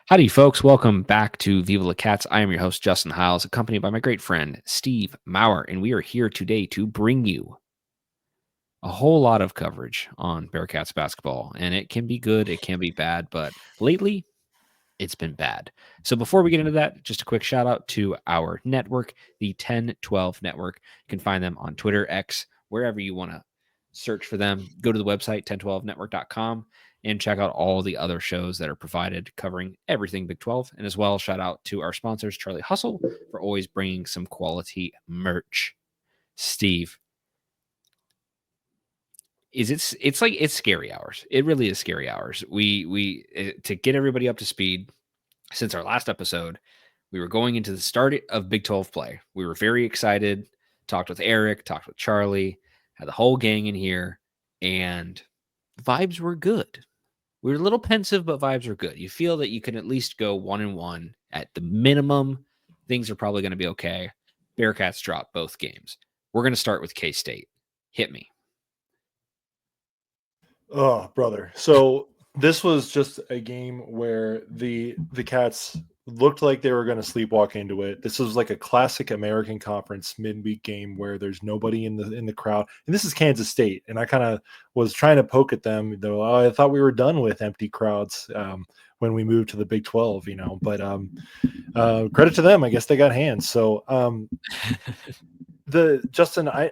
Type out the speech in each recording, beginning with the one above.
Howdy, folks. Welcome back to Viva La Cats. I am your host, Justin Hiles, accompanied by my great friend, Steve Maurer, and we are here today to bring you a whole lot of coverage on Bearcats basketball. And it can be good, it can be bad, but lately it's been bad. So before we get into that, just a quick shout out to our network, the 1012 Network. You can find them on Twitter, X, wherever you want to search for them. Go to the website, 1012network.com, and check out all the other shows that are provided covering everything Big 12. And as well, shout out to our sponsors, Charlie Hustle, for always bringing some quality merch. Steve, it's scary hours. It really is scary hours. To get everybody up to speed, since our last episode, we were going into the start of Big 12 play. We were very excited, talked with Eric, talked with Charlie, had the whole gang in here, and vibes were good. We were a little pensive, but vibes were good. You feel that you can at least go 1-1 at the minimum. Things are probably going to be okay. Bearcats dropped both games. We're going to start with K-State. Hit me. Oh, brother. So this was just a game where the Cats looked like they were going to sleepwalk into it. This was like a classic American Conference midweek game where there's nobody in the crowd. And this is Kansas State, and I kind of was trying to poke at them. Though I thought we were done with empty crowds when we moved to the Big 12, But credit to them, I guess they got hands. So the Justin, I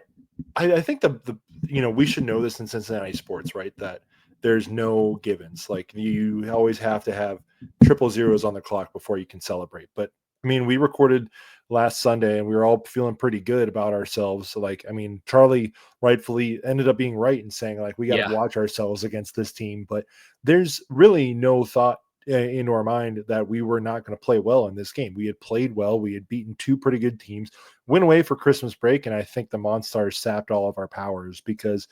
think the we should know this in Cincinnati sports, right? That there's no givens. Like you always have to have triple zeros on the clock before you can celebrate. But I mean, we recorded last Sunday and we were all feeling pretty good about ourselves. So like, I mean, Charlie rightfully ended up being right in saying like, we got to watch ourselves against this team, but there's really no thought into our mind that we were not going to play well in this game. We had played well. We had beaten two pretty good teams, went away for Christmas break, and I think the Monstars sapped all of our powers because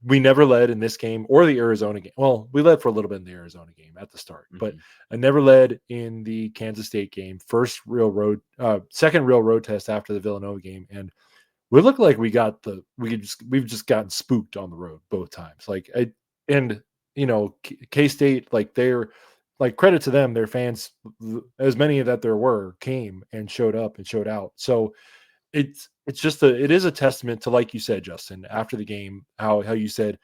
we never led in this game or the Arizona game. Well, we led for a little bit in the Arizona game at the start, but I never led in the Kansas State game. Second real road test after the Villanova game, and we look like we've just gotten spooked on the road both times. K-State, like they're like credit to them, their fans, as many that there were, came and showed up and showed out. So it is a testament to, like you said, Justin, after the game, how you said,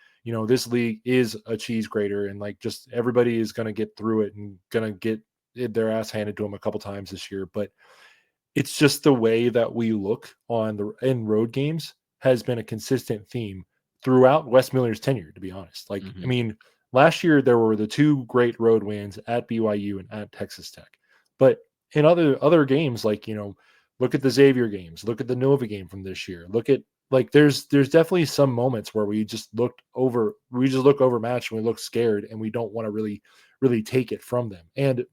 this league is a cheese grater and like just everybody is going to get through it and going to get their ass handed to them a couple times this year. But it's just the way that we look in road games has been a consistent theme throughout Wes Miller's tenure, to be honest. Like, I mean, last year there were the two great road wins at BYU and at Texas Tech. But in other games, like, look at the Xavier games, look at the Nova game from this year. Look at like there's definitely some moments where we just look overmatched and we look scared and we don't want to really take it from them. And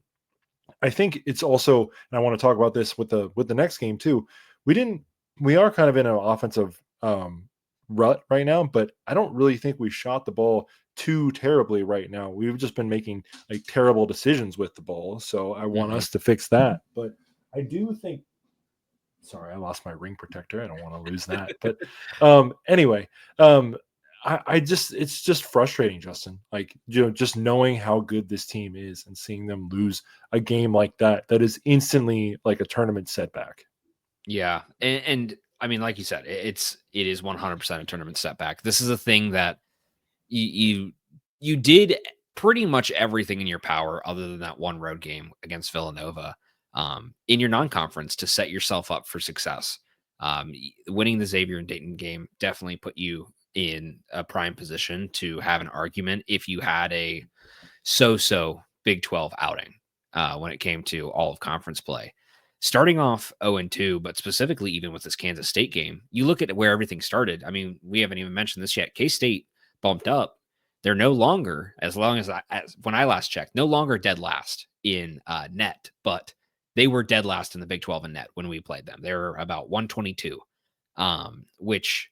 I think it's also, and I want to talk about this with the next game too. We are kind of in an offensive rut right now, but I don't really think we shot the ball too terribly right now. We've just been making like terrible decisions with the ball. So I want us to fix that. But I do think, sorry, I lost my ring protector. I don't want to lose that. But anyway, it's just frustrating, Justin. Like, just knowing how good this team is and seeing them lose a game like that is instantly like a tournament setback. Yeah. And I mean, like you said, it is 100% a tournament setback. This is a thing that you did pretty much everything in your power other than that one road game against Villanova in your non-conference to set yourself up for success. Winning the Xavier and Dayton game definitely put you in a prime position to have an argument if you had a so-so Big 12 outing when it came to all of conference play. Starting off 0-2, but specifically even with this Kansas State game, you look at where everything started. I mean, we haven't even mentioned this yet. K-State bumped up. They're no longer, as when I last checked, no longer dead last in net, but they were dead last in the Big 12 in net when we played them. They were about 122, which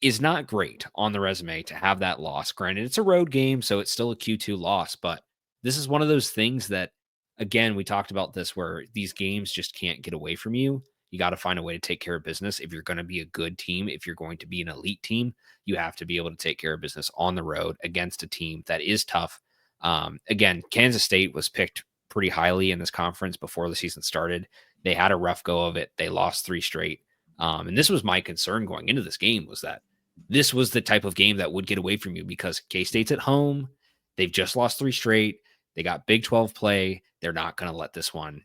is not great on the resume to have that loss. Granted, it's a road game, so it's still a Q2 loss, but this is one of those things that, again, we talked about this where these games just can't get away from you. You got to find a way to take care of business. If you're going to be a good team, if you're going to be an elite team, you have to be able to take care of business on the road against a team that is tough, Again, Kansas State was picked pretty highly in this conference before the season started. They had a rough go of it. They lost 3 straight. And this was my concern going into this game, was that this was the type of game that would get away from you because K-State's at home. They've just lost 3 straight. They got Big 12 play. They're not going to let this one,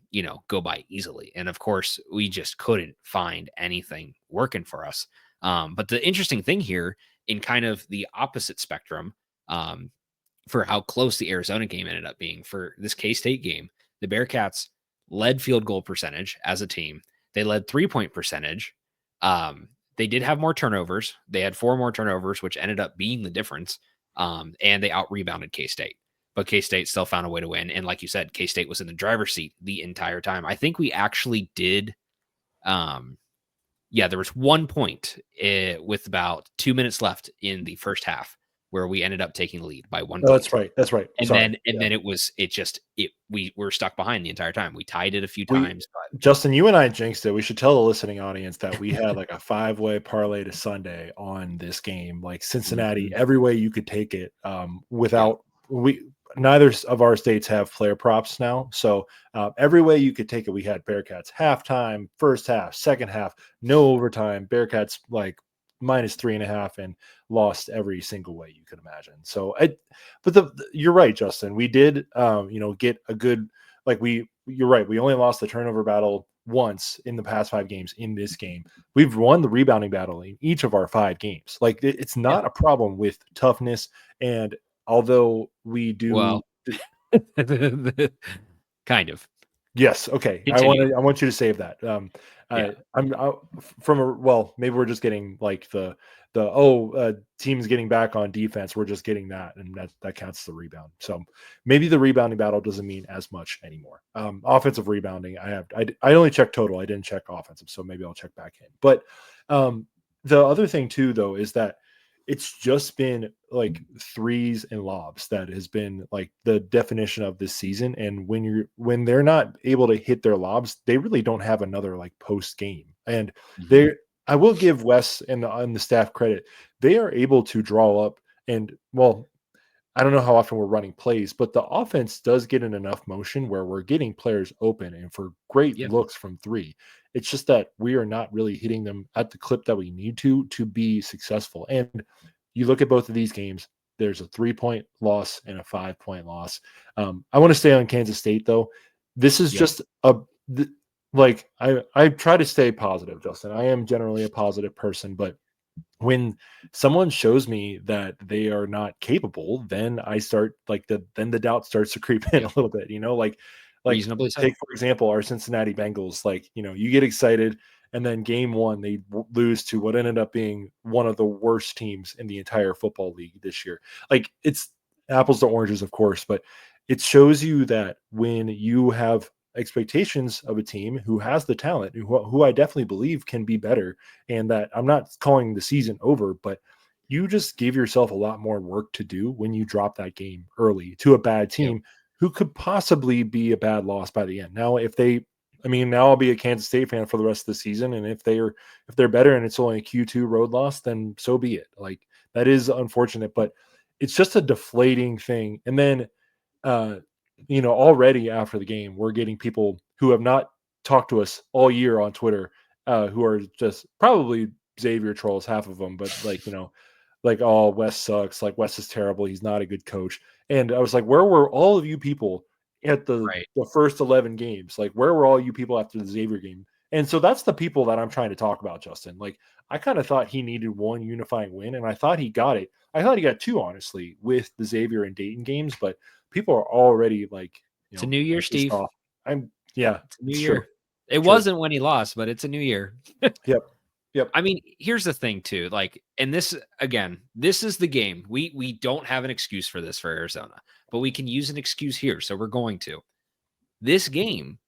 go by easily. And of course, we just couldn't find anything working for us. But the interesting thing here, in kind of the opposite spectrum, for how close the Arizona game ended up being, for this K-State game, the Bearcats led field goal percentage as a team. They led 3-point percentage. They did have more turnovers. They had 4 more turnovers, which ended up being the difference. And they out-rebounded K-State. But K-State still found a way to win. And like you said, K-State was in the driver's seat the entire time. I think we actually did. There was 1 point with about 2 minutes left in the first half where we ended up taking the lead by 1 Oh, point. that's right. That's right. And Sorry. then we were stuck behind the entire time. We tied it a few times. But Justin, you and I jinxed it. We should tell the listening audience that we had like a 5-way parlay to Sunday on this game, like Cincinnati, every way you could take it. Neither of our states have player props now, so every way you could take it, we had Bearcats halftime, first half, second half, no overtime. Bearcats like -3.5 and lost every single way you could imagine. So you're right, Justin. We did, get a good, you're right. We only lost the turnover battle once in the past 5 games. In this game, we've won the rebounding battle in each of our 5 games. Like it's not a problem with toughness. And although we do, kind of. yes. Okay. Continue. I want you to save that. Maybe we're just getting like teams getting back on defense. We're just getting that, and that counts as the rebound. So maybe the rebounding battle doesn't mean as much anymore. Offensive rebounding, I only checked total. I didn't check offensive, so maybe I'll check back in. But the other thing too, though, is that it's just been like threes and lobs that has been like the definition of this season. And when they're not able to hit their lobs, they really don't have another like post game. And I will give Wes and the staff credit. They are able to draw up, and I don't know how often we're running plays, but the offense does get in enough motion where we're getting players open and for great looks from 3. It's just that we are not really hitting them at the clip that we need to be successful. And you look at both of these games, there's a 3-point loss and a 5-point loss. I want to stay on Kansas State, though. This is just I try to stay positive, Justin. I am generally a positive person, but when someone shows me that they are not capable, then I start then the doubt starts to creep in a little bit, like reasonably so. Take, for example, our Cincinnati Bengals. You get excited, and then game 1, they lose to what ended up being one of the worst teams in the entire football league this year. Like, it's apples to oranges, of course, but it shows you that when you have expectations of a team who has the talent, who I definitely believe can be better, and that I'm not calling the season over, but you just give yourself a lot more work to do when you drop that game early to a bad team who could possibly be a bad loss by the end. Now, now I'll be a Kansas State fan for the rest of the season, and if they're better and it's only a Q2 road loss, then so be it. Like, that is unfortunate, but it's just a deflating thing. And then already after the game, we're getting people who have not talked to us all year on Twitter, who are just probably Xavier trolls, half of them, but oh, Wes sucks. Like, Wes is terrible. He's not a good coach. And I was like, where were all of you people at the first 11 games? Like, where were all you people after the Xavier game? And so that's the people that I'm trying to talk about, Justin. Like, I kind of thought he needed one unifying win, and I thought he got it. I thought he got 2, honestly, with the Xavier and Dayton games, but people are already it's a new year, Steve. Off. It's a new year. It wasn't when he lost, but it's a new year. Yep. I mean, here's the thing too, and this is the game. We don't have an excuse for this for Arizona, but we can use an excuse here. So we're going to. This game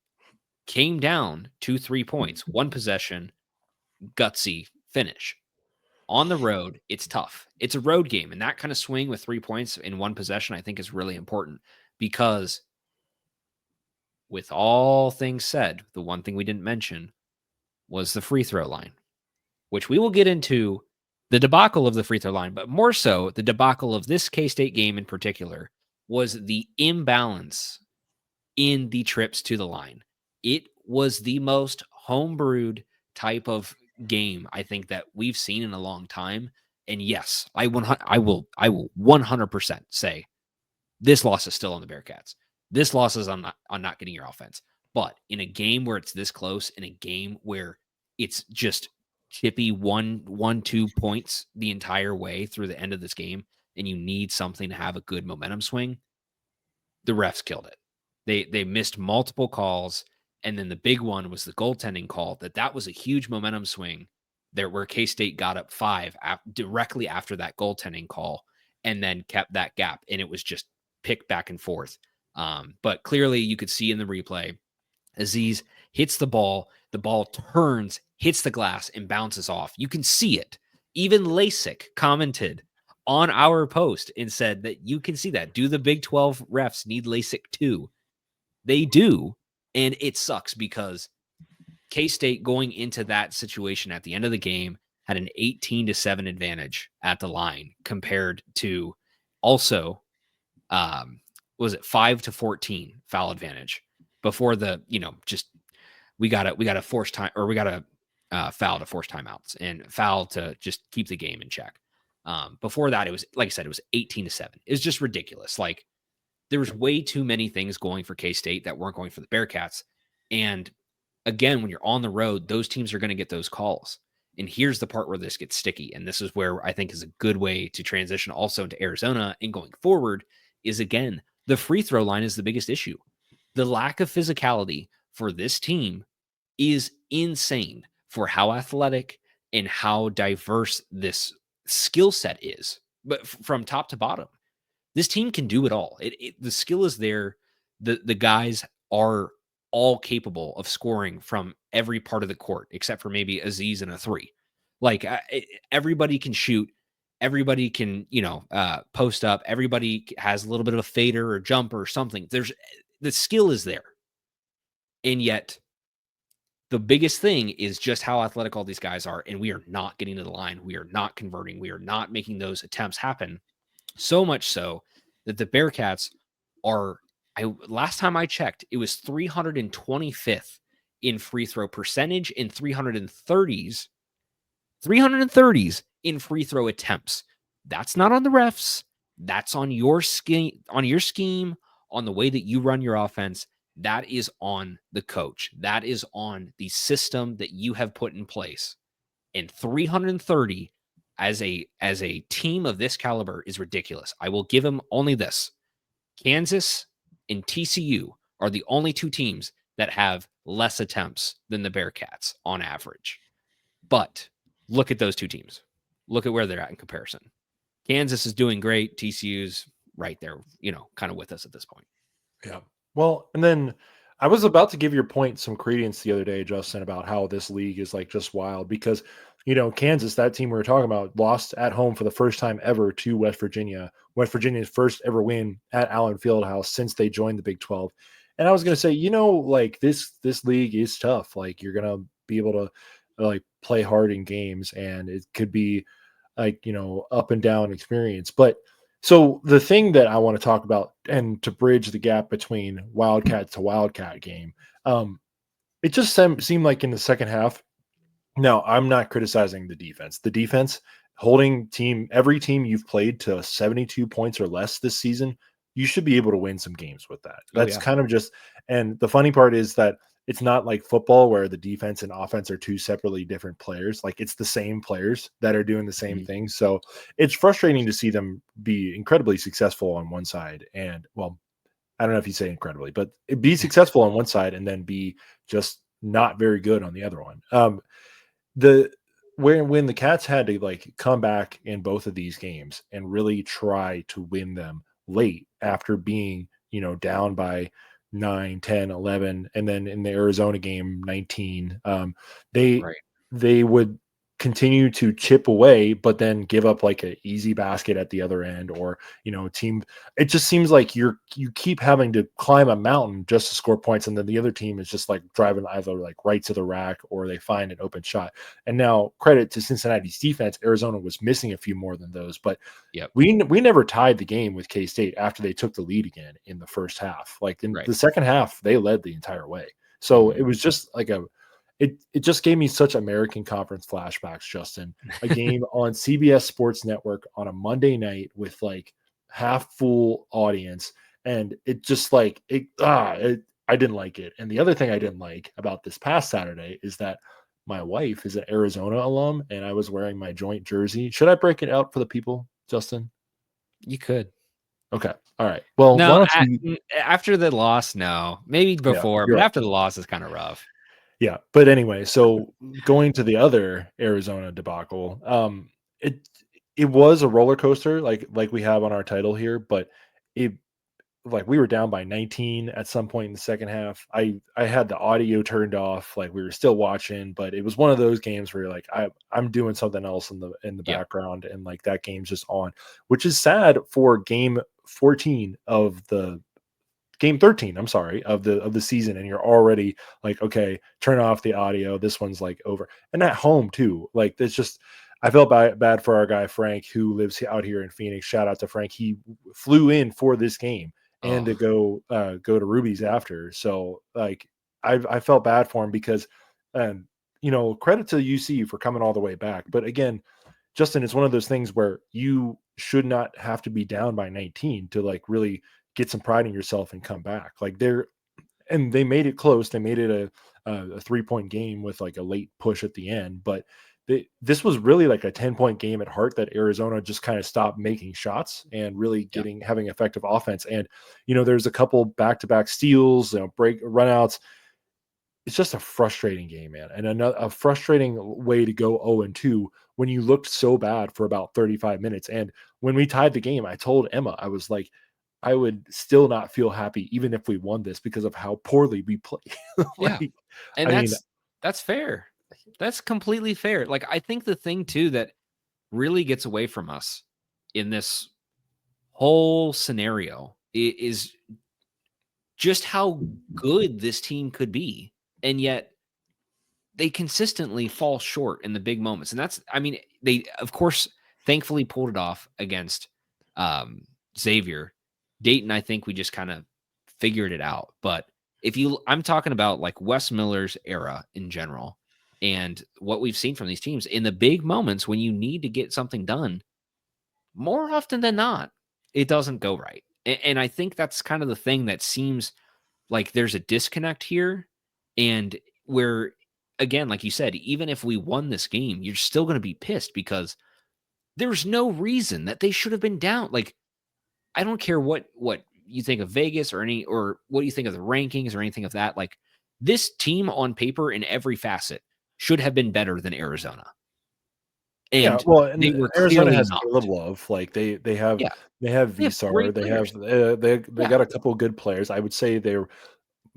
came down to 3 points, 1 possession, gutsy finish. On the road, it's tough. It's a road game, and that kind of swing with 3 points in 1 possession, I think, is really important because, with all things said, the one thing we didn't mention was the free throw line, which we will get into the debacle of the free throw line, but more so the debacle of this K-State game in particular, was the imbalance in the trips to the line. It was the most homebrewed type of game I think that we've seen in a long time. And yes, I will 100% say this loss is still on the Bearcats. This loss is on not getting your offense. But in a game where it's this close, in a game where it's just chippy 2 points the entire way through the end of this game, and you need something to have a good momentum swing, the refs killed it. They missed multiple calls, and then the big one was the goaltending call. That was a huge momentum swing there, where K State got up 5 directly after that goaltending call, and then kept that gap, and it was just picked back and forth. But clearly, you could see in the replay, Aziz hits the ball turns, hits the glass, and bounces off. You can see it. Even LASIK commented on our post and said that you can see that. Do the Big 12 refs need LASIK too? They do. And it sucks because K-State going into that situation at the end of the game had an 18-7 advantage at the line compared to also was it 5-14 foul advantage before the, just we got a force time, or we got a foul to force timeouts and foul to just keep the game in check. Before that, it was, like I said, it was 18-7. It's just ridiculous. Like, there was way too many things going for K-State that weren't going for the Bearcats. And again, when you're on the road, those teams are going to get those calls. And here's the part where this gets sticky. And this is where I think is a good way to transition also into Arizona and going forward is, again, the free throw line is the biggest issue. The lack of physicality for this team is insane for how athletic and how diverse this skill set is, but from top to bottom. This team can do it all. The skill is there. The guys are all capable of scoring from every part of the court, except for maybe Aziz and a three. Like, everybody can shoot. Everybody can, post up. Everybody has a little bit of a fader or jumper or something. The skill is there. And yet the biggest thing is just how athletic all these guys are. And we are not getting to the line. We are not converting. We are not making those attempts happen. So much so that the Bearcats are, last time I checked, it was 325th in free throw percentage and 330s in free throw attempts. That's not on the refs. That's on your scheme, on the way that you run your offense. That is on the coach. That is on the system that you have put in place. And 330 as a team of this caliber is ridiculous. I will give him only this. Kansas and TCU are the only two teams that have less attempts than the Bearcats on average. But look at those two teams. Look at where they're at in comparison. Kansas is doing great. TCU's right there, kind of with us at this point. Yeah. Well, and then I was about to give your point some credence the other day, Justin, about how this league is like just wild because, Kansas, that team we were talking about, lost at home for the first time ever to West Virginia. West Virginia's first ever win at Allen Fieldhouse since they joined the Big 12. And I was going to say, like this league is tough. Like, you're going to be able to like play hard in games, and it could be like, up and down experience. But so the thing that I want to talk about, and to bridge the gap between Wildcat to Wildcat game, it just seemed like in the second half. Now, I'm not criticizing the defense. The defense holding every team you've played to 72 points or less this season, you should be able to win some games with that. That's kind of just, and the funny part is that it's not like football where the defense and offense are two separately different players. Like, it's the same players that are doing the same thing. So it's frustrating to see them be incredibly successful on one side. And, well, I don't know if you say incredibly, but be successful on one side and then be just not very good on the other one. When the Cats had to like come back in both of these games and really try to win them late after being, down by 9, 10, 11, and then in the Arizona game, 19, they would continue to chip away, but then give up like an easy basket at the other end, or team. It just seems like you keep having to climb a mountain just to score points, and then the other team is just like driving either like right to the rack or they find an open shot. And now credit to Cincinnati's defense, Arizona was missing a few more than those, but Yep. we never tied the game with K-State after they took the lead again in the first half. Like in Right. the second half, they led the entire way. So Mhm. it was just like it just gave me such American Conference flashbacks, Justin. A game on CBS Sports Network on a Monday night with like half full audience, and it just like I didn't like it. And the other thing I didn't like about this past Saturday is that my wife is an Arizona alum, and I was wearing my joint jersey. Should I break it out for the people, Justin? You could. Okay, all right. Well, why No, don't you? after the loss, no. Maybe Yeah, before, you're but right. after the loss is kind of rough. Yeah, but anyway, so going to the other Arizona debacle, it it was a roller coaster, like we have on our title here, but it like we were down by 19 at some point in the second half. I had the audio turned off, like we were still watching, but it was one of those games where you're like, I'm doing something else in the Yeah. background, and like that game's just on, which is sad for game 14 of the game 13, I'm sorry, of the season, and you're already like, okay, turn off the audio, this one's like over. And at home too, like it's just I felt bad for our guy Frank, who lives out here in Phoenix. Shout out to Frank. He flew in for this game and Oh, to go to Ruby's after. So like I felt bad for him because credit to UC for coming all the way back. But again, Justin, it's one of those things where you should not have to be down by 19 to like really get some pride in yourself and come back. Like they made it close. They made it a 3-point game with like a late push at the end, but this was really like a 10-point game at heart, that Arizona just kind of stopped making shots and really yeah. having effective offense. And there's a couple back-to-back steals, break runouts. It's just a frustrating game, man, and a frustrating way to go 0-2 when you looked so bad for about 35 minutes. And when we tied the game, I told Emma, I was like, I would still not feel happy even if we won this because of how poorly we play. Yeah. Like, And I mean, that's fair. That's completely fair. Like I think the thing too that really gets away from us in this whole scenario is just how good this team could be. And yet they consistently fall short in the big moments. And that's, I mean, they, of course, thankfully pulled it off against um, Xavier. Dayton, I think we just kind of figured it out. But I'm talking about like Wes Miller's era in general and what we've seen from these teams in the big moments when you need to get something done, more often than not, it doesn't go right. And I think that's kind of the thing that seems like there's a disconnect here. And where, again, like you said, even if we won this game, you're still going to be pissed because there's no reason that they should have been down. Like, I don't care what you think of Vegas or what you think of the rankings or anything of that. Like, this team on paper in every facet should have been better than Arizona. yeah, And well, they and were Arizona clearly has not. Caleb Love. Like they have Yeah. they have They have Vsar. great They players. have they Yeah. got a couple of good players. I would say they're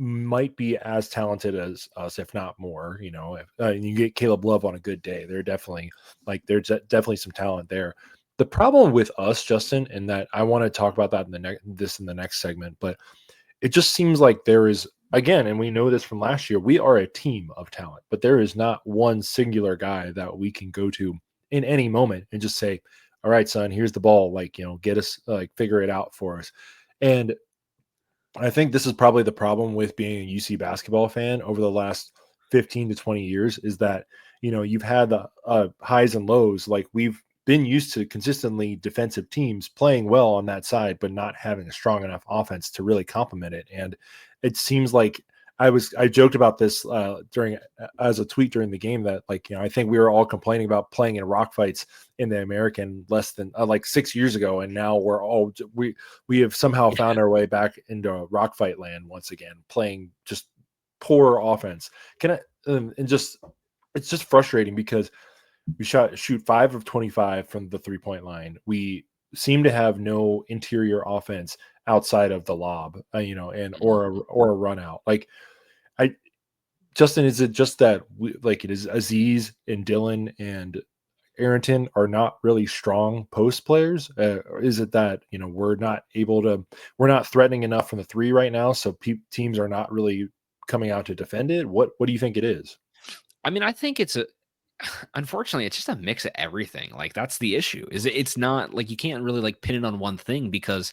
might be as talented as us, if not more. If you get Caleb Love on a good day, they're definitely like definitely some talent there. The problem with us, Justin, and that I want to talk about that in the next segment, but it just seems like there is again, and we know this from last year, we are a team of talent, but there is not one singular guy that we can go to in any moment and just say, all right, son, here's the ball, like get us like figure it out for us. And I think this is probably the problem with being a UC basketball fan over the last 15 to 20 years is that, you've had the highs and lows. Like we've been used to consistently defensive teams playing well on that side, but not having a strong enough offense to really complement it. And it seems like I joked about this during as a tweet during the game that like, I think we were all complaining about playing in rock fights in the American less than like 6 years ago. And now we have somehow Yeah. found our way back into rock fight land once again, playing just poor offense. Can I and just it's just frustrating because we shoot 5 of 25 from the 3-point line. We seem to have no interior offense outside of the lob, and Mhm. or a run out. Like I Justin, is it just that like it is Aziz and Dylan and Arrington are not really strong post players? Or is it that we're not threatening enough from the three right now, so teams are not really coming out to defend it? What do you think it is? I mean, I think unfortunately, it's just a mix of everything. Like that's the issue. It's not like you can't really like pin it on one thing because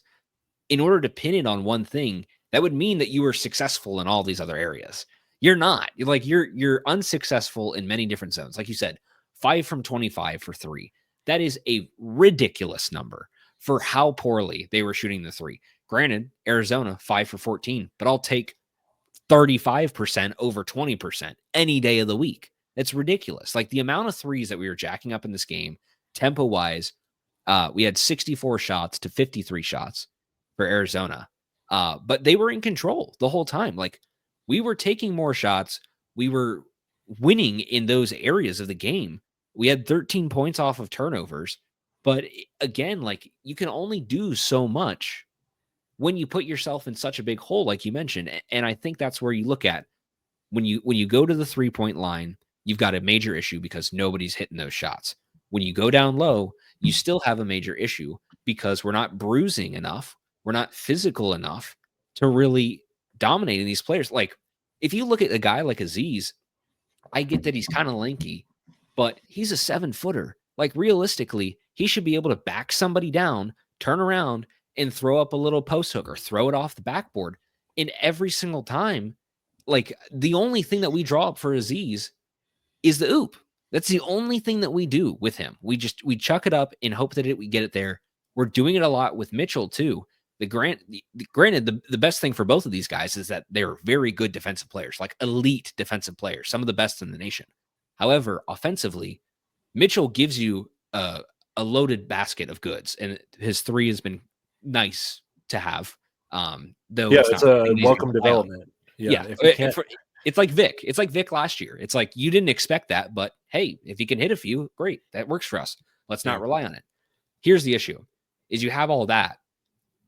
in order to pin it on one thing, that would mean that you were successful in all these other areas. You're not. You're unsuccessful in many different zones. Like you said, 5 from 25 for 3. That is a ridiculous number for how poorly they were shooting the 3. Granted, Arizona 5 for 14, but I'll take 35% over 20% any day of the week. It's ridiculous. Like the amount of threes that we were jacking up in this game, tempo wise, we had 64 shots to 53 shots for Arizona. But they were in control the whole time. Like we were taking more shots. We were winning in those areas of the game. We had 13 points off of turnovers. But again, like you can only do so much when you put yourself in such a big hole, like you mentioned. And I think that's where you look at when you go to the 3-point line, you've got a major issue because nobody's hitting those shots. When you go down low, you still have a major issue because we're not bruising enough. We're not physical enough to really dominate these players. Like if you look at a guy like Aziz, I get that he's kind of lanky, but he's a 7-footer. Like realistically, he should be able to back somebody down, turn around, and throw up a little post hook or throw it off the backboard. And every single time, like the only thing that we draw up for Aziz is the oop. That's the only thing that we do with him. We chuck it up and hope that we get it there. We're doing it a lot with Mitchell too. Granted, the best thing for both of these guys is that they're very good defensive players, like elite defensive players, some of the best in the nation. However, offensively, Mitchell gives you a loaded basket of goods, and his 3 has been nice to have. Though Yeah, it's it's not a anything that you can welcome rely on. development. Yeah, If you can't, it's like Vic. It's like Vic last year. It's like you didn't expect that, but hey, if he can hit a few, great. That works for us. Let's not rely on it. Here's the issue: is you have all that,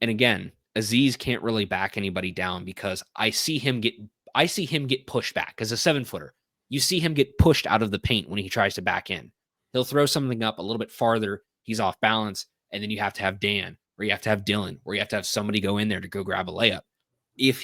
and again, Aziz can't really back anybody down because I see him get pushed back as a 7-footer. You see him get pushed out of the paint when he tries to back in. He'll throw something up a little bit farther. He's off balance, and then you have to have Dan, or you have to have Dylan, or you have to have somebody go in there to go grab a layup. If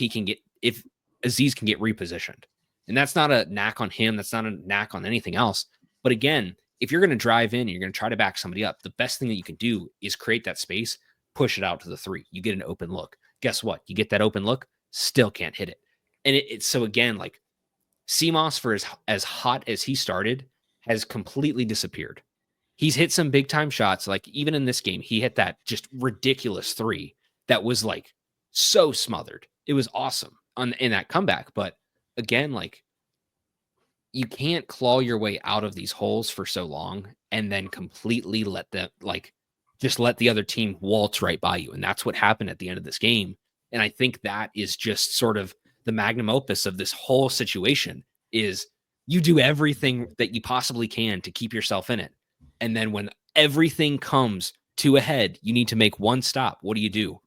Aziz can get repositioned. And that's not a knack on him. That's not a knack on anything else. But again, if you're going to drive in and you're going to try to back somebody up, the best thing that you can do is create that space, push it out to the 3. You get an open look. Guess what? You get that open look, still can't hit it. And it's so again, like CMOS for as hot as he started has completely disappeared. He's hit some big time shots. Like even in this game, he hit that just ridiculous 3 that was like so smothered. It was awesome in that comeback. But again, like you can't claw your way out of these holes for so long and then completely let the other team waltz right by you. And that's what happened at the end of this game. And I think that is just sort of the magnum opus of this whole situation is you do everything that you possibly can to keep yourself in it. And then when everything comes to a head, you need to make one stop. What do?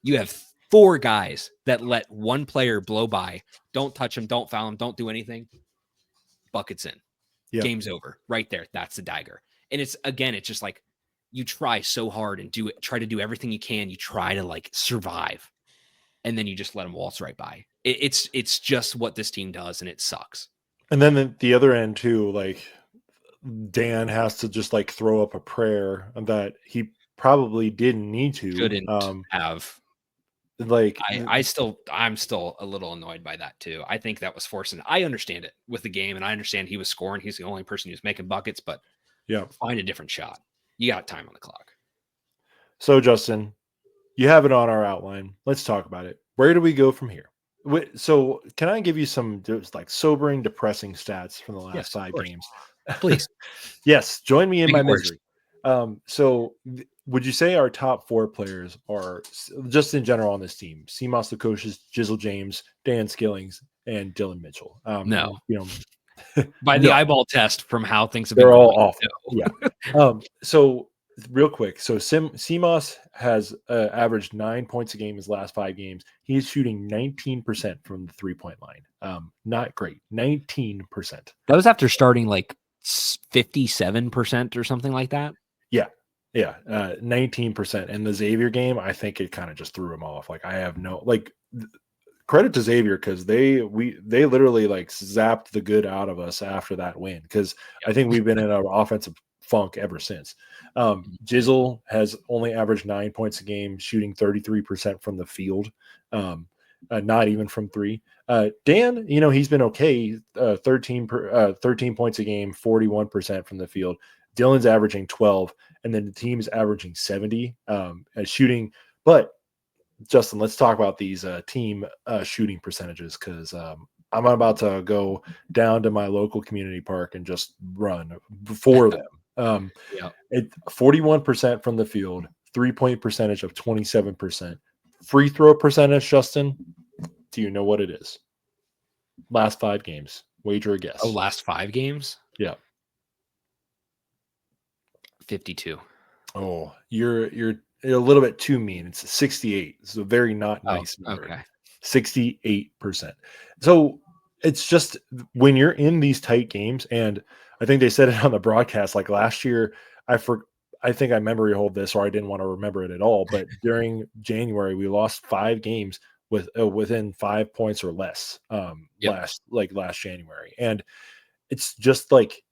You have 4 guys that let one player blow by. Don't touch him. Don't foul him. Don't do anything. Buckets in. Yep. Game's over. Right there. That's the dagger. And it's just like you try so hard and try to do everything you can. You try to like survive. And then you just let them waltz right by. It's just what this team does, and it sucks. And then the other end too, like Dan has to just like throw up a prayer that he probably didn't need to. Shouldn't have. Like I'm still a little annoyed by that too. I think that was forcing. I understand it with the game, and I understand he was scoring. He's the only person who's making buckets, but find a different shot. You got time on the clock. So Justin, you have it on our outline. Let's talk about it. Where do we go from here? So can I give you some like sobering, depressing stats from the last 5 games? Please. Yes. Join me in my misery. So would you say our top 4 players are just in general on this team? CMOS Lukosius, Jizzle James, Dan Skillings, and Dylan Mitchell. No. By the eyeball test from how things have been going. They're all awful. No. Yeah. So real quick. So CMOS has averaged 9 points a game his last 5 games. He's shooting 19% from the 3-point line. Not great. 19%. That was after starting like 57% or something like that. Yeah. Yeah. 19%. And the Xavier game, I think it kind of just threw him off. Like I have no credit to Xavier because they literally like zapped the good out of us after that win. Because I think we've been in an offensive funk ever since. Jizzle has only averaged 9 points a game, shooting 33% from the field, not even from three. Dan, he's been okay, 13 points a game, 41% from the field. Dylan's averaging 12, and then the team's averaging 70 at shooting. But Justin, let's talk about these team shooting percentages because I'm about to go down to my local community park and just run for them. Yeah. 41% from the field, 3-point percentage of 27%. Free throw percentage, Justin, do you know what it is? Last 5 games. Wager a guess. Oh, last 5 games? Yeah. 52. Oh, you're a little bit too mean. It's 68. It's a very not nice number. Okay. 68%. So it's just when you're in these tight games, and I think they said it on the broadcast, like last year, I think I memory hold this, or I didn't want to remember it at all. But during January, we lost 5 games within 5 points or less last January. And it's just like,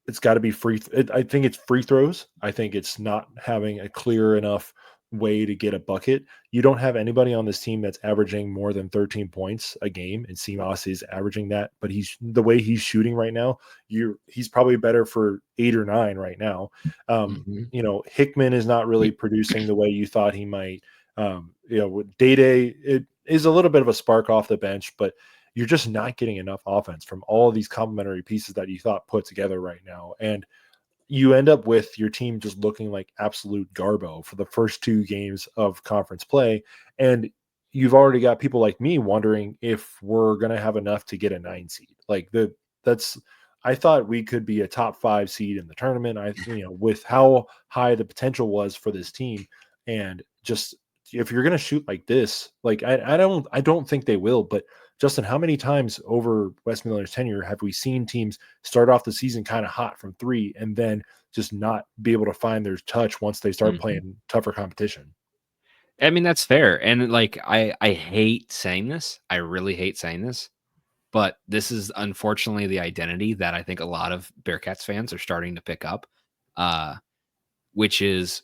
it's got to be free. I think it's free throws. I think it's not having a clear enough way to get a bucket. You don't have anybody on this team that's averaging more than 13 points a game, and CMOS is averaging that. But the way he's shooting right now, he's probably better for 8 or 9 right now. Hickman is not really producing the way you thought he might. Day-Day, it is a little bit of a spark off the bench, but you're just not getting enough offense from all of these complementary pieces that you thought put together right now. And you end up with your team just looking like absolute garbo for the first 2 games of conference play. And you've already got people like me wondering if we're going to have enough to get a 9 seed. I thought we could be a top 5 seed in the tournament. With how high the potential was for this team, and just if you're going to shoot like this, like I don't think they will, but Justin, how many times over Wes Miller's tenure have we seen teams start off the season kind of hot from 3 and then just not be able to find their touch once they start playing tougher competition? I mean, that's fair. And like, I hate saying this. I really hate saying this, but this is unfortunately the identity that I think a lot of Bearcats fans are starting to pick up, which is,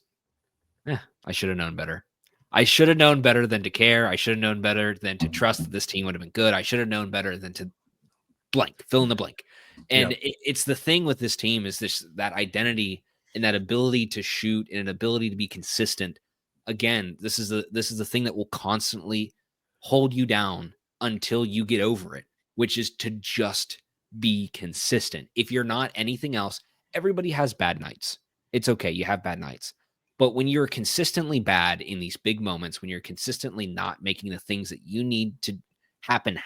I should have known better. I should have known better than to care. I should have known better than to trust that this team would have been good. I should have known better than to blank, fill in the blank. And it's the thing with this team is that identity and that ability to shoot and an ability to be consistent. Again, this is the thing that will constantly hold you down until you get over it, which is to just be consistent. If you're not anything else, everybody has bad nights. It's okay. You have bad nights. But when you're consistently bad in these big moments, when you're consistently not making the things that you need to happen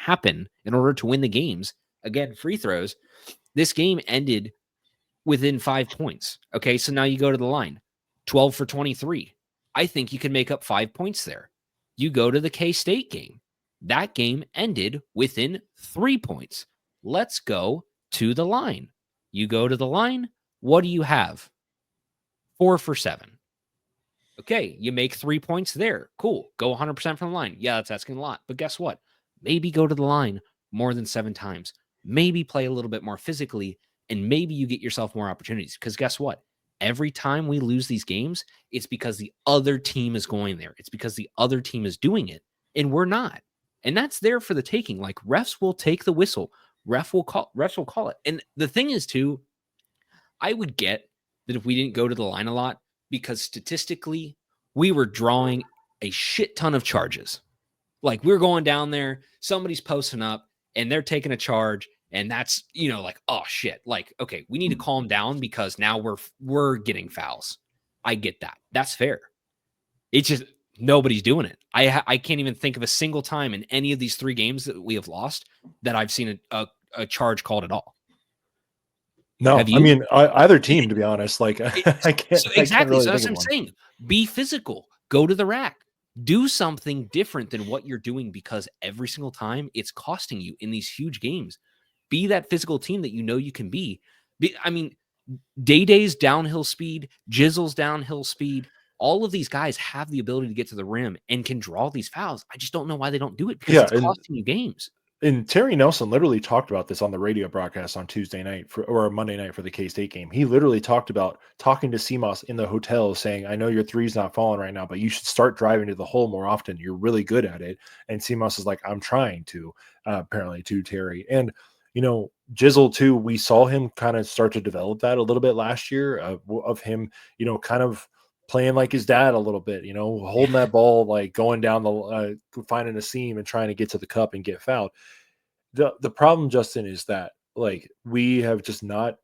in order to win the games, again, free throws, this game ended within 5 points. Okay, so now you go to the line, 12 for 23. I think you can make up 5 points there. You go to the K-State game. That game ended within 3 points. Let's go to the line. You go to the line. What do you have? 4 for 7. Okay, you make 3 points there. Cool. Go 100% from the line. Yeah, that's asking a lot. But guess what? Maybe go to the line more than 7 times. Maybe play a little bit more physically, and maybe you get yourself more opportunities. Because guess what? Every time we lose these games, it's because the other team is going there. It's because the other team is doing it, and we're not. And that's there for the taking. Like, refs will take the whistle. Refs will call it. And the thing is, too, I would get that if we didn't go to the line a lot, because statistically, we were drawing a shit ton of charges. Like, we're going down there, somebody's posting up, and they're taking a charge, and that's, like, oh shit. Like, okay, we need to calm down because now we're getting fouls. I get that. That's fair. It's just nobody's doing it. I can't even think of a single time in any of these 3 games that we have lost that I've seen a charge called at all. No, Have I you? mean, either team, to be honest, like, I So can't exactly. really So think that's of what I'm one. saying. Be physical. Go to the rack. Do something different than what you're doing because every single time it's costing you in these huge games. Be that physical team that you know you can be. I mean, Day-Day's downhill speed, Jizzle's downhill speed. All of these guys have the ability to get to the rim and can draw these fouls. I just don't know why they don't do it because Yeah, it's costing you games. and Terry Nelson literally talked about this on the radio broadcast on Tuesday night or Monday night for the K-State game. He literally talked about talking to CMOS in the hotel saying, I know your three's not falling right now, but you should start driving to the hole more often. You're really good at it. And CMOS is like, I'm trying to, apparently to Terry. And, Jizzle too, we saw him kind of start to develop that a little bit last year of him, kind of playing like his dad a little bit, holding that ball, like going down finding a seam and trying to get to the cup and get fouled. The problem, Justin, is that like we've just not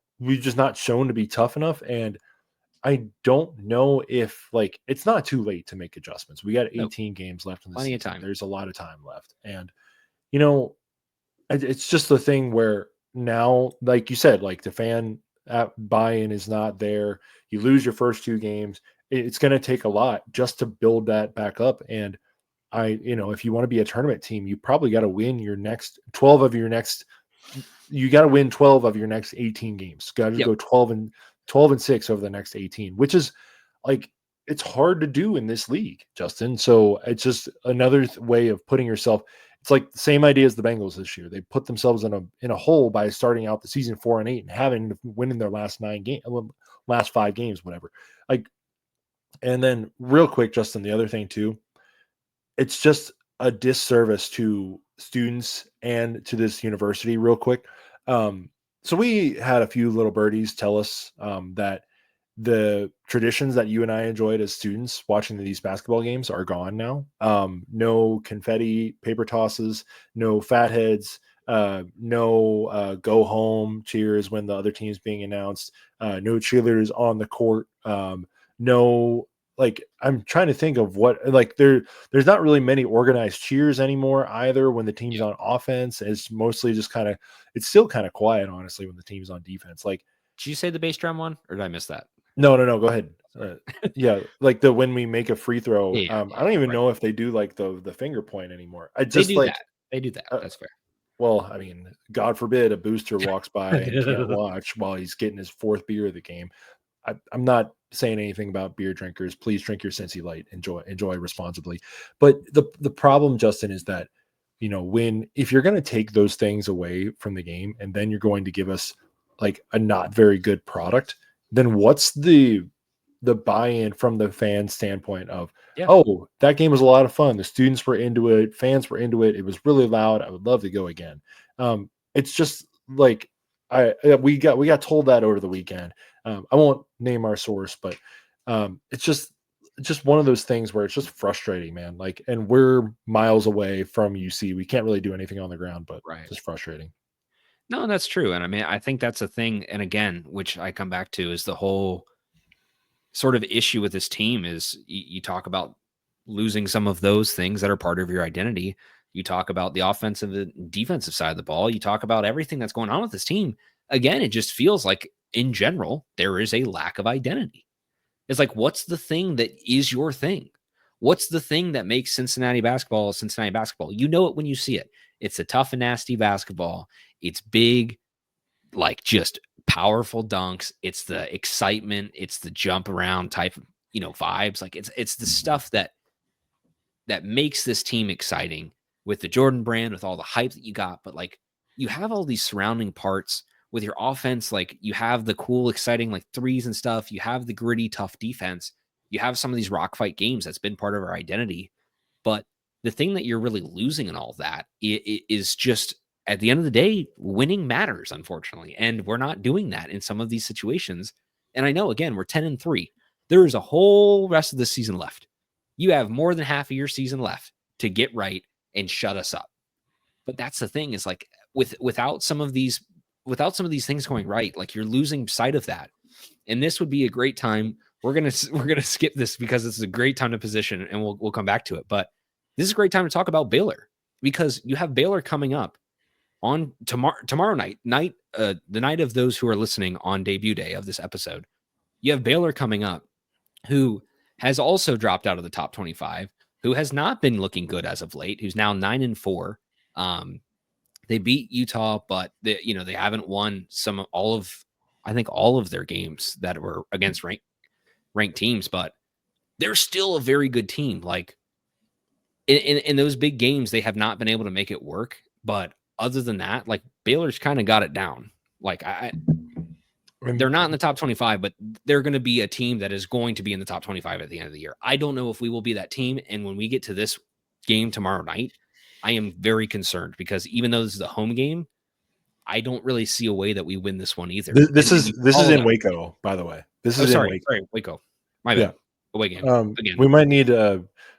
shown to be tough enough. And I don't know if like it's not too late to make adjustments. We got No, 18 games left in the plenty of season. time. There's a lot of time left. And you know, it's just the thing where now, like you said, like the fan buy-in is not there. You lose your first two games. It's going to take a lot just to build that back up. And if you want to be a tournament team, you probably got to win your next 12 of your next. You got to win 12 of your next 18 games. Got to Yep. go 12-6 over the next 18, which is like it's hard to do in this league, Justin. So it's just another way of putting yourself. It's like the same idea as the Bengals this year. They put themselves in a hole by starting out the season 4-8 and having winning their last 5 games, whatever. Like, and then real quick, Justin, the other thing too, it's just a disservice to students and to this university real quick. So we had a few little birdies tell us that the traditions that you and I enjoyed as students watching these basketball games are gone now. No confetti, paper tosses, no fatheads, no go home cheers when the other team's being announced, no cheerleaders on the court, no like I'm trying to think of what like there's not really many organized cheers anymore either when the team's Yep. on offense. It's mostly just it's still kind of quiet, honestly, when the team's on defense. Like, Did you say the bass drum one, or did I miss that? no, go ahead. Yeah, like when we make a free throw, Yeah, I don't even right. know if they do like the finger point anymore. I They just do like that. They do that. uh, That's fair. well, I mean, God forbid a booster walks by and can't watch while he's getting his fourth beer of the game. I'm not saying anything about beer drinkers. Please drink your Cincy Light. Enjoy responsibly. But the problem, Justin, is that if you're going to take those things away from the game and then you're going to give us like a not very good product, then what's the buy-in from the fan standpoint of, Yeah. oh, that game was a lot of fun. The students were into it. Fans were into it. It was really loud. I would love to go again. It's just like we got told that over the weekend. I won't name our source, but it's just one of those things where it's just frustrating, man. Like, and we're miles away from UC. We can't really do anything on the ground, but Right. just frustrating. No, that's true. And I mean, I think that's a thing. And again, which I come back to is the whole sort of issue with this team is you talk about losing some of those things that are part of your identity. You talk about the offensive and defensive side of the ball. You talk about everything that's going on with this team. Again, it just feels like in general, there is a lack of identity. It's like, what's the thing that is your thing? What's the thing that makes Cincinnati basketball Cincinnati basketball? You know it when you see it. It's a tough and nasty basketball. It's big, like just powerful dunks. It's the excitement. It's the jump around type of, vibes. Like it's the stuff that makes this team exciting with the Jordan brand, with all the hype that you got. But like you have all these surrounding parts with your offense. Like you have the cool, exciting like threes and stuff. You have the gritty, tough defense. You have some of these rock fight games that's been part of our identity. But the thing that you're really losing in all of that is just at the end of the day, winning matters, unfortunately. And we're not doing that in some of these situations. And I know, again, we're 10-3. There is a whole rest of the season left. You have more than half of your season left to get right and shut us up. But that's the thing is like without some of these things going right, like you're losing sight of that. And this would be a great time. We're gonna skip this because this is a great time to position, and we'll come back to it. But this is a great time to talk about Baylor because you have Baylor coming up on tomorrow night, the night of those who are listening on debut day of this episode, you have Baylor coming up, who has also dropped out of the top 25, who has not been looking good as of late, who's now 9-4. They beat Utah, but they haven't won I think all of their games that were against ranked teams, but they're still a very good team. Like in those big games, they have not been able to make it work. But other than that, like Baylor's kind of got it down. Like they're not in the top 25, but they're going to be a team that is going to be in the top 25 at the end of the year. I don't know if we will be that team. And when we get to this game tomorrow night, I am very concerned because even though this is a home game, I don't really see a way that we win this one either. This is in Waco, by the way. This is in Waco. Sorry, Waco. My bad. Away game. Again. We might need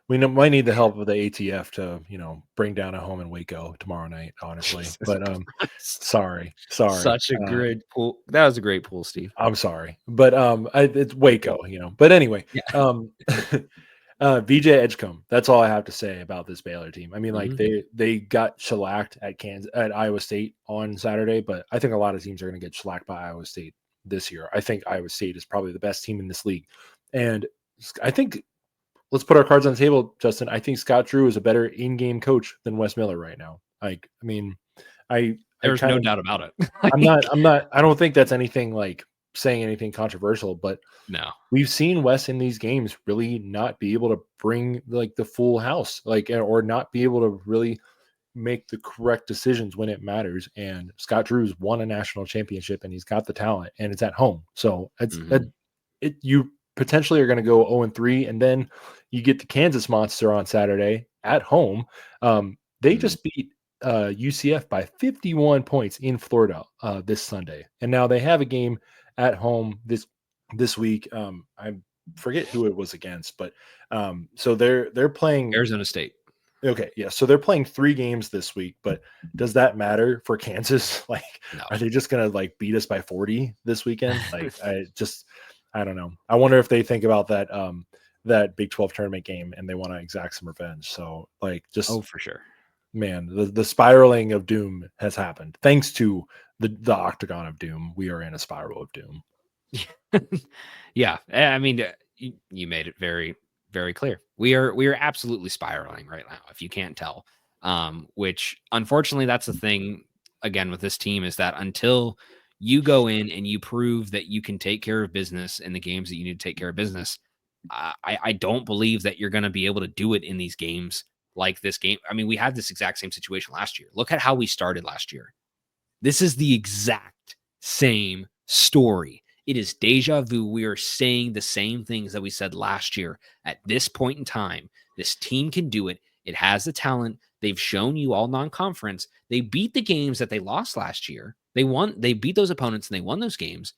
might need the help of the ATF to bring down a home in Waco tomorrow night, honestly. But sorry. Such a great pool. That was a great pool, Steve. I'm sorry, but it's Waco, But anyway, VJ Edgecombe. That's all I have to say about this Baylor team. I mean, like they got shellacked at Iowa State on Saturday, but I think a lot of teams are going to get shellacked by Iowa State this year. I think Iowa State is probably the best team in this league, and I think let's put our cards on the table, Justin. I think Scott Drew is a better in-game coach than Wes Miller right now. Like, I mean, there's no doubt about it. I don't think that's anything like saying anything controversial, but no, we've seen Wes in these games really not be able to bring like the full house, or not be able to really make the correct decisions when it matters. And Scott Drew's won a national championship and he's got the talent and it's at home. So you potentially are going to go 0-3, and then you get the Kansas Monster on Saturday at home. They just beat UCF by 51 points in Florida this Sunday, and now they have a game at home this week. I forget who it was against, but so they're playing Arizona State. Okay, yeah. So they're playing 3 games this week, but does that matter for Kansas? Like, no. Are they just gonna like beat us by 40 this weekend? Like, I don't know. I wonder if they think about that Big 12 tournament game and they want to exact some revenge. So like, for sure, man, the spiraling of doom has happened thanks to the octagon of doom. We are in a spiral of doom. Yeah, I mean, you made it very, very clear. We are absolutely spiraling right now, if you can't tell. Which unfortunately, that's the thing again with this team, is that until you go in and you prove that you can take care of business in the games that you need to take care of business, I don't believe that you're going to be able to do it in these games like this game. I mean, we had this exact same situation last year. Look at how we started last year. This is the exact same story. It is deja vu. We are saying the same things that we said last year. At this point in time, this team can do it. It has the talent. They've shown you all non-conference. They beat the games that they lost last year. They beat those opponents and they won those games,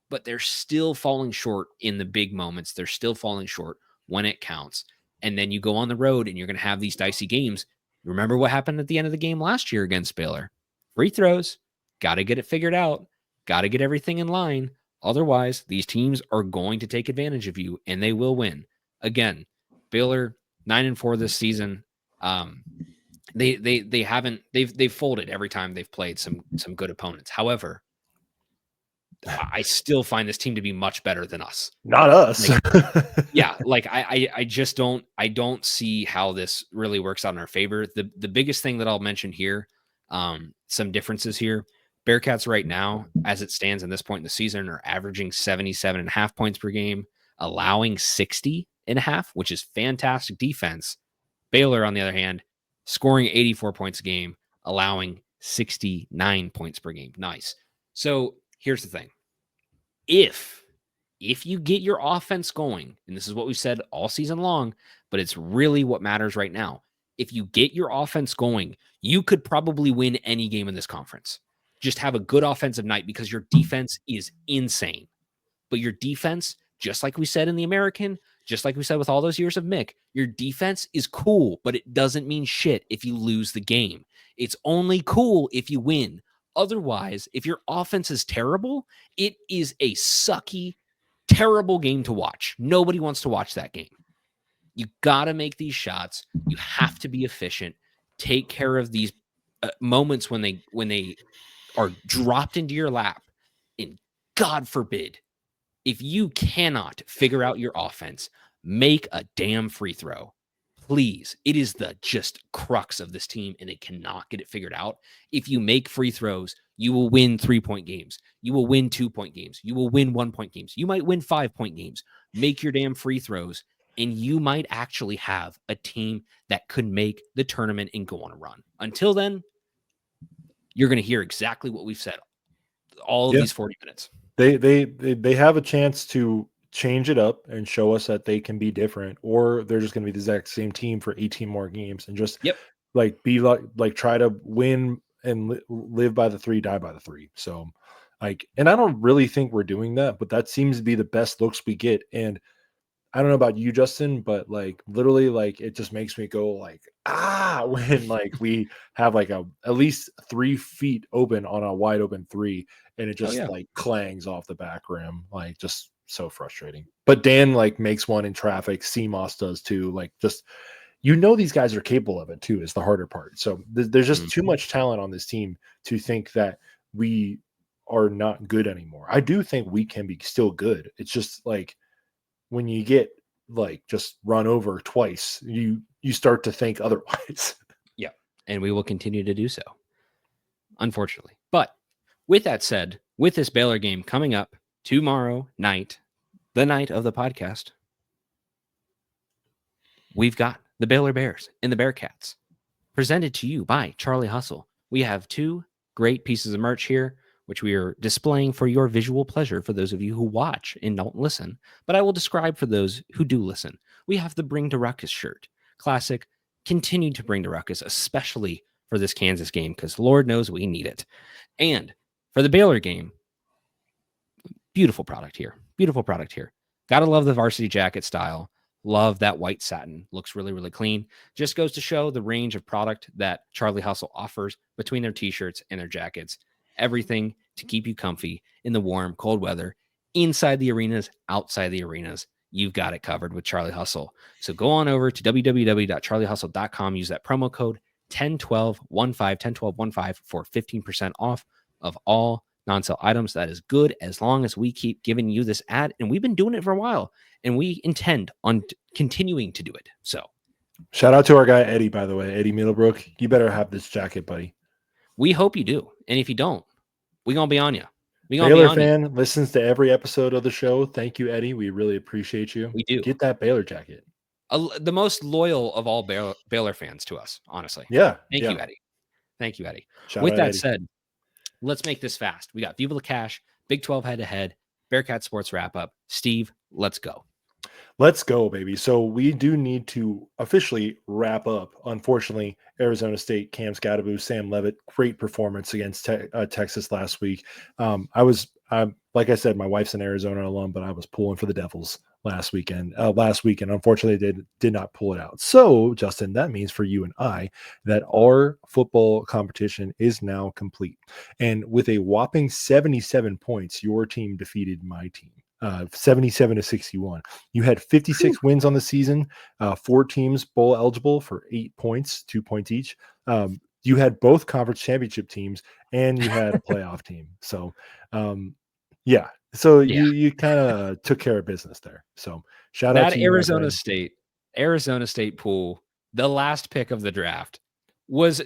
but they're still falling short in the big moments. They're still falling short when it counts. And then you go on the road and you're going to have these dicey games. Remember what happened at the end of the game last year against Baylor? Free throws. Got to get it figured out. Got to get everything in line. Otherwise, these teams are going to take advantage of you and they will win. Again, Baylor 9-4 this season. They've folded every time they've played some good opponents. However, I still find this team to be much better than us. Not us. I just don't see how this really works out in our favor. The biggest thing that I'll mention here, some differences here. Bearcats right now, as it stands in this point in the season, are averaging 77.5 points per game, allowing 60.5, which is fantastic defense. Baylor, on the other hand, scoring 84 points a game, allowing 69 points per game. Nice. So here's the thing. If you get your offense going, and this is what we've said all season long, but it's really what matters right now. If you get your offense going, you could probably win any game in this conference. Just have a good offensive night because your defense is insane. But your defense, just like we said in the American, just like we said with all those years of Mick, your defense is cool, but it doesn't mean shit if you lose the game. It's only cool if you win. Otherwise, if your offense is terrible, it is a sucky, terrible game to watch. Nobody wants to watch that game. You got to make these shots. You have to be efficient. Take care of these moments when they are dropped into your lap, and God forbid, if you cannot figure out your offense, make a damn free throw. Please. It is the just crux of this team, and they cannot get it figured out. If you make free throws, you will win 3-point games. You will win 2-point games. You will win 1-point games. You might win 5-point games. Make your damn free throws, and you might actually have a team that could make the tournament and go on a run. Until then, you're going to hear exactly what we've said all of these 40 minutes. They have a chance to change it up and show us that they can be different, or they're just going to be the exact same team for 18 more games and just be like try to win and live by the 3, die by the 3. So and I don't really think we're doing that, but that seems to be the best looks we get. And I don't know about you, Justin, but literally, it just makes me go when we have at least 3 feet open on a wide open 3, and it just clangs off the back rim, just so frustrating. But Dan makes one in traffic. CMOS does too. These guys are capable of it too. Is the harder part. So there's just too much talent on this team to think that we are not good anymore. I do think we can be still good. It's just when you get just run over twice, you start to think otherwise. Yeah. And we will continue to do so, unfortunately. But with that said, with this Baylor game coming up tomorrow night, the night of the podcast, we've got the Baylor Bears and the Bearcats presented to you by Charlie Hustle. We have 2 great pieces of merch here, which we are displaying for your visual pleasure for those of you who watch and don't listen. But I will describe for those who do listen. We have the Bring to Ruckus shirt. Classic. Continue to bring to Ruckus, especially for this Kansas game, because Lord knows we need it. And for the Baylor game, beautiful product here. Beautiful product here. Gotta love the varsity jacket style. Love that white satin. Looks really, really clean. Just goes to show the range of product that Charlie Hustle offers between their t-shirts and their jackets. Everything to keep you comfy in the warm, cold weather, inside the arenas, outside the arenas. You've got it covered with Charlie Hustle. So go on over to www.charliehustle.com. Use that promo code 101215 for 15% off of all non-sale items. That is good as long as we keep giving you this ad. And we've been doing it for a while, and we intend on continuing to do it. So shout out to our guy, Eddie, by the way. Eddie Middlebrook. You better have this jacket, buddy. We hope you do. And if you don't, we're going to be on you. Baylor fan listens to every episode of the show. Thank you, Eddie. We really appreciate you. We do. Get that Baylor jacket. The most loyal of all Baylor fans to us, honestly. Yeah. Thank you, Eddie. Thank you, Eddie. Shout With out, that Eddie. said, let's make this fast. We got Viva La Cash, Big 12 head-to-head, Bearcat Sports wrap-up. Steve, let's go. Let's go, baby. So we do need to officially wrap up. Unfortunately, Arizona State, Cam Scadaboo, Sam Levitt, great performance against Texas last week. Like I said, my wife's an Arizona alum, but I was pulling for the Devils last week, and unfortunately, they did not pull it out. So, Justin, that means for you and I that our football competition is now complete. And with a whopping 77 points, your team defeated my team. 77-61. You had 56 wins on the season, 4 teams bowl eligible for 8 points, 2 points each. You had both conference championship teams, and you had a playoff team. So, you kind of took care of business there. So shout out to you, Arizona State pool, the last pick of the draft,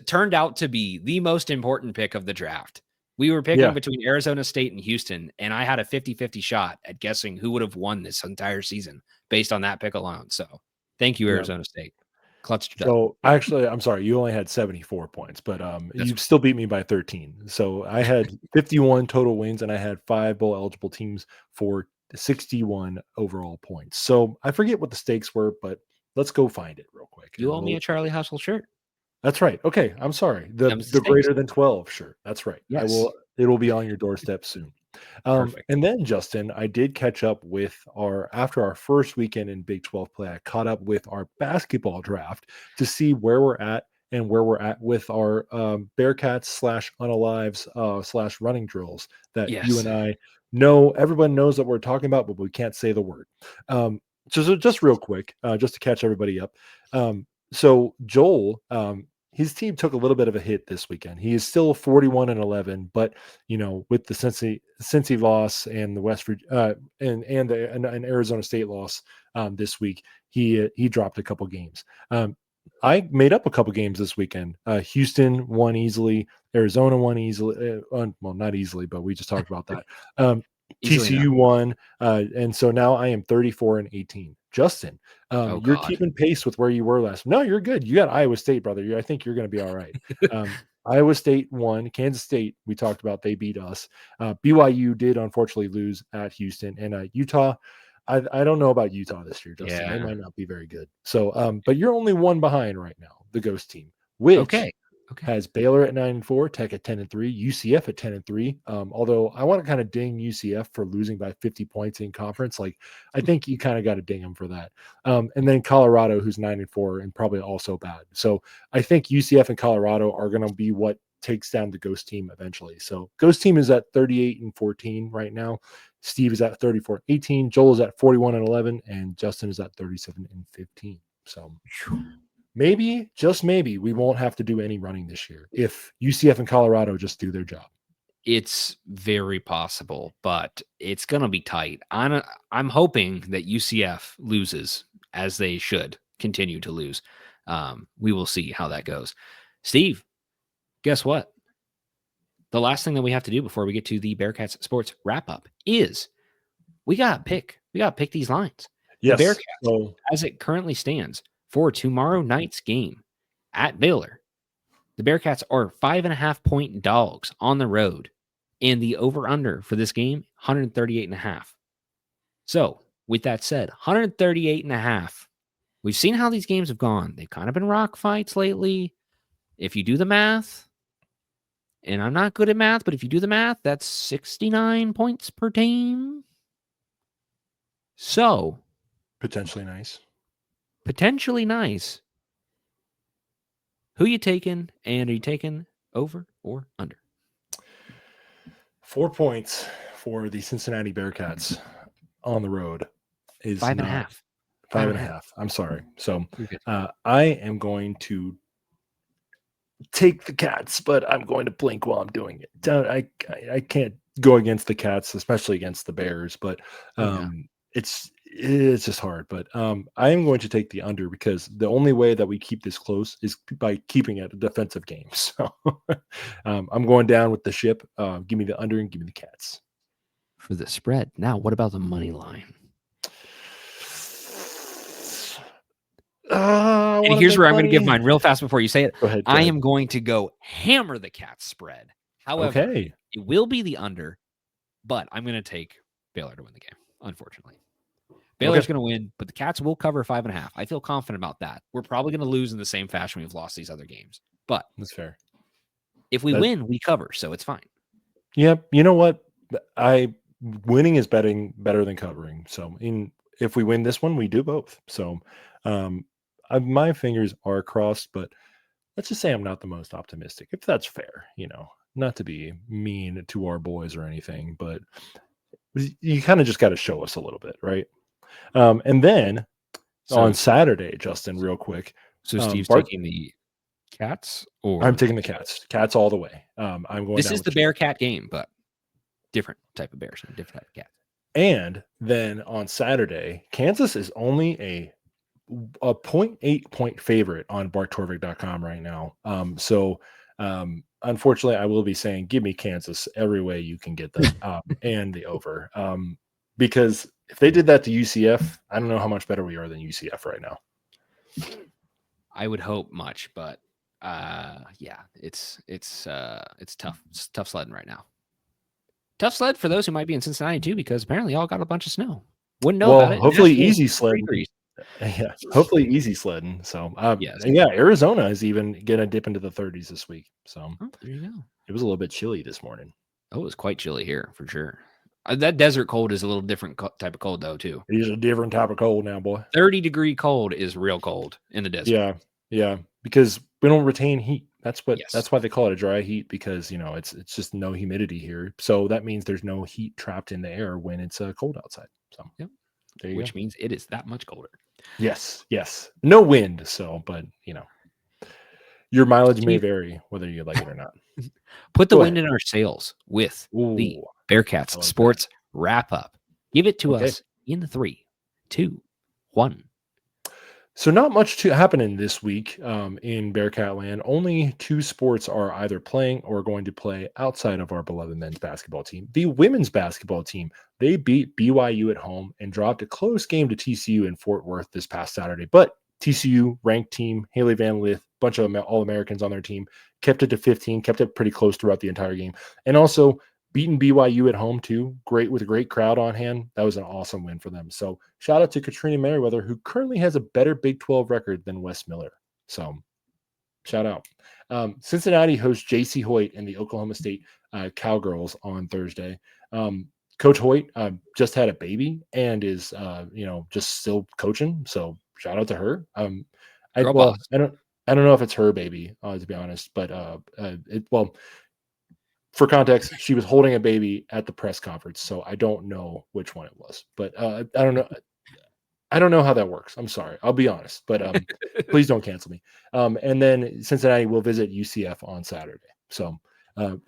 turned out to be the most important pick of the draft. We were picking between Arizona State and Houston, and I had a 50-50 shot at guessing who would have won this entire season based on that pick alone. So thank you, Arizona State. Clutched it up. So actually, I'm sorry, you only had 74 points, but you still beat me by 13. So I had 51 total wins, and I had 5 bowl eligible teams for 61 overall points. So I forget what the stakes were, but let's go find it real quick. You owe me a Charlie Hustle shirt. That's right. Okay, I'm sorry. The greater than 12 shirt. That's right. Yes. It will be on your doorstep soon. And then, Justin, I did catch up with after our first weekend in Big 12 play, I caught up with our basketball draft to see where we're at and where we're at with our Bearcats / running drills that you and I know. Everyone knows that we're talking about, but we can't say the word. So just real quick, just to catch everybody up. So Joel, his team took a little bit of a hit this weekend. He is still 41-11, but with the Cincy loss and the and an Arizona State loss this week, he dropped a couple games. I made up a couple games this weekend. Houston won easily. Arizona won easily. Well, not easily, but we just talked about that. TCU won. And so now I am 34-18. Justin, Oh you're God. keeping pace with where you were last. No, you're good. You got Iowa State, brother. I think you're going to be all right. Iowa State won. Kansas State, we talked about, they beat us. BYU did unfortunately lose at Houston. And Utah, I don't know about Utah this year, Justin. They might not be very good. So, but you're only one behind right now, the Ghost team, which has Baylor at 9-4, Tech at 10-3, UCF at 10-3. Although I want to kind of ding UCF for losing by 50 points in conference. Like, I think you kind of got to ding them for that. And then Colorado, who's 9-4 and probably also bad. So I think UCF and Colorado are going to be what takes down the Ghost team eventually. So Ghost team is at 38-14 right now. Steve is at 34-18. Joel is at 41-11, and Justin is at 37-15. So maybe, just maybe, we won't have to do any running this year if UCF and Colorado just do their job. It's very possible, but it's going to be tight. I'm hoping that UCF loses, as they should continue to lose. We will see how that goes. Steve, guess what? The last thing that we have to do before we get to the Bearcats sports wrap up is we got to pick these lines. Yes. The Bearcats, as it currently stands for tomorrow night's game at Baylor, the Bearcats are 5.5-point dogs on the road, and the over-under for this game, 138.5. So, with that said, 138.5. We've seen how these games have gone. They've kind of been rock fights lately. If you do the math, and I'm not good at math, but if you do the math, that's 69 points per team. So, potentially nice. Who you taking, and are you taking over or under? 4 points for the Cincinnati Bearcats on the road is 5.5. 5.5. I'm sorry. So I am going to take the Cats, but I'm going to blink while I'm doing it. I can't go against the Cats, especially against the Bears, but it's just hard. But I am going to take the under because the only way that we keep this close is by keeping it a defensive game. So I'm going down with the ship. Give me the under and give me the Cats. For the spread. Now, what about the money line? And here's where I'm going to give mine real fast before you say it. Go ahead. I am going to go hammer the Cats spread. However, it will be the under, but I'm going to take Baylor to win the game, unfortunately. Baylor's going to win, but the Cats will cover 5.5. I feel confident about that. We're probably going to lose in the same fashion we've lost these other games. But that's fair. If we win, we cover, so it's fine. Yep. You know what? Winning is better than covering. So if we win this one, we do both. So my fingers are crossed, but let's just say I'm not the most optimistic, if that's fair, not to be mean to our boys or anything, but you kind of just got to show us a little bit, right? And then on Saturday, Justin, real quick. So Steve's taking the Cats, or I'm taking the Cats all the way. I'm going. This is the Bearcat game, but different type of Bears and different type of cat. And then on Saturday, Kansas is only a 0.8 point favorite on BartTorvik.com right now. So unfortunately, I will be saying, give me Kansas every way you can get them and the over. Because if they did that to UCF, I don't know how much better we are than UCF right now. I would hope much, but it's tough. It's tough sledding right now. Tough sled for those who might be in Cincinnati too, because apparently y'all got a bunch of snow. Wouldn't know about it. Hopefully easy sledding. Yeah, hopefully easy sledding. So Arizona is even gonna dip into the 30s this week. So there you go. It was a little bit chilly this morning. Oh, it was quite chilly here for sure. That desert cold is a little different type of cold though too. It is a different type of cold now, boy. 30-degree cold is real cold in the desert. Yeah, because we don't retain heat. That's why they call it a dry heat, because it's just no humidity here. So that means there's no heat trapped in the air when it's cold outside. So which means it is that much colder. Yes. No wind. So, but Your mileage may Chief, vary whether you like it or not. put the Go wind ahead. in our sails with the Ooh, I Bearcats like that. Sports Wrap Up. Give it to Okay. us in the 3, 2, 1. So not much to happening this week in Bearcat land. Only two sports are either playing or going to play outside of our beloved men's basketball team. The women's basketball team, they beat BYU at home and dropped a close game to TCU in Fort Worth this past Saturday. But TCU ranked team, Haley Van Lith, bunch of All-Americans on their team, kept it to 15, kept it pretty close throughout the entire game. And also beating BYU at home too, great with a great crowd on hand. That was an awesome win for them. So shout out to Katrina Merriweather, who currently has a better Big 12 record than Wes Miller. So shout out. Cincinnati hosts J.C. Hoyt and the Oklahoma State Cowgirls on Thursday. Coach Hoyt just had a baby and is just still coaching. So shout out to her. Girl boss. I don't know if it's her baby to be honest, but for context, she was holding a baby at the press conference, so I don't know which one it was. But I don't know. I don't know how that works. I'm sorry. I'll be honest, but please don't cancel me. And then Cincinnati will visit UCF on Saturday. So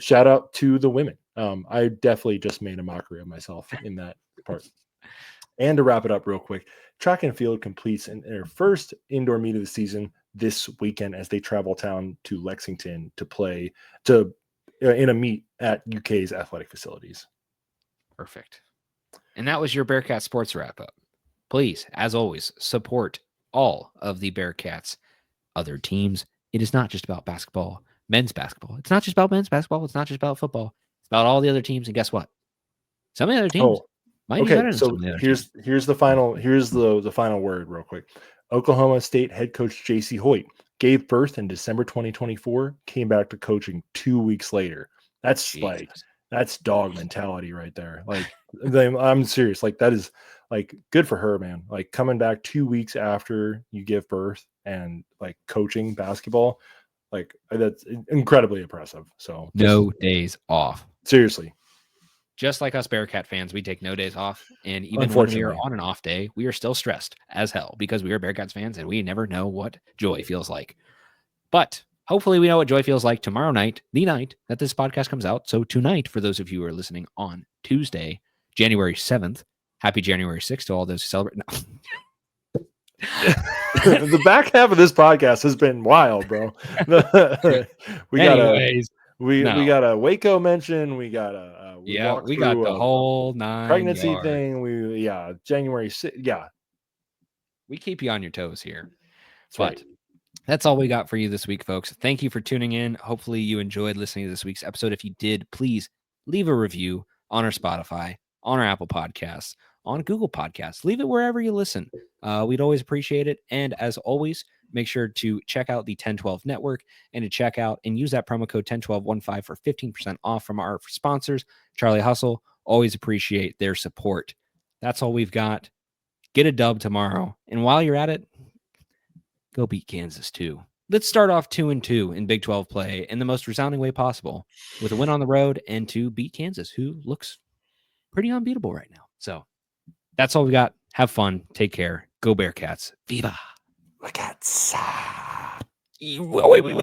shout out to the women. I definitely just made a mockery of myself in that part. And to wrap it up real quick, track and field completes in their first indoor meet of the season this weekend as they travel down to Lexington to play in a meet at UK's athletic facilities. Perfect. And that was your Bearcat Sports Wrap Up. Please, as always, support all of the Bearcats' other teams. It is not just about basketball, men's basketball. It's not just about men's basketball. It's not just about football. It's about all the other teams. And guess what? Some of the other teams might be better than some So of the other teams. here's the final word real quick. Oklahoma State head coach J.C. Hoyt gave birth in December 2024, came back to coaching 2 weeks later. That's Jesus. that's dog mentality right there. Like I'm serious. Like that is like good for her, man. Like coming back 2 weeks after you give birth and like coaching basketball, like that's incredibly impressive. So No days off. seriously. Just like us Bearcat fans, we take no days off. And even when we are Unfortunately. on an off day, we are still stressed as hell because we are Bearcats fans and we never know what joy feels like. But hopefully we know what joy feels like tomorrow night, the night that this podcast comes out. So tonight, for those of you who are listening on Tuesday, January 7th, happy January 6th to all those who celebrate. No. The back half of this podcast has been wild, bro. we got a Waco mention. We got a we got the whole 9 pregnancy yards. thing. January 6th. Yeah, we keep you on your toes here. That's right. That's all we got for you this week, folks. Thank you for tuning in. Hopefully you enjoyed listening to this week's episode. If you did, please leave a review on our Spotify, on our Apple Podcasts, on Google Podcasts. Leave it wherever you listen. We'd always appreciate it. And as always, make sure to check out the 1012 Network and to check out and use that promo code 101215 for 15% off from our sponsors, Charlie Hustle. Always appreciate their support. That's all we've got. Get a dub tomorrow. And while you're at it, go beat Kansas too. Let's start off 2-2 in Big 12 play in the most resounding way possible with a win on the road and to beat Kansas, who looks pretty unbeatable right now. So that's all we got. Have fun. Take care. Go Bearcats. Viva. Bearcats. Wait.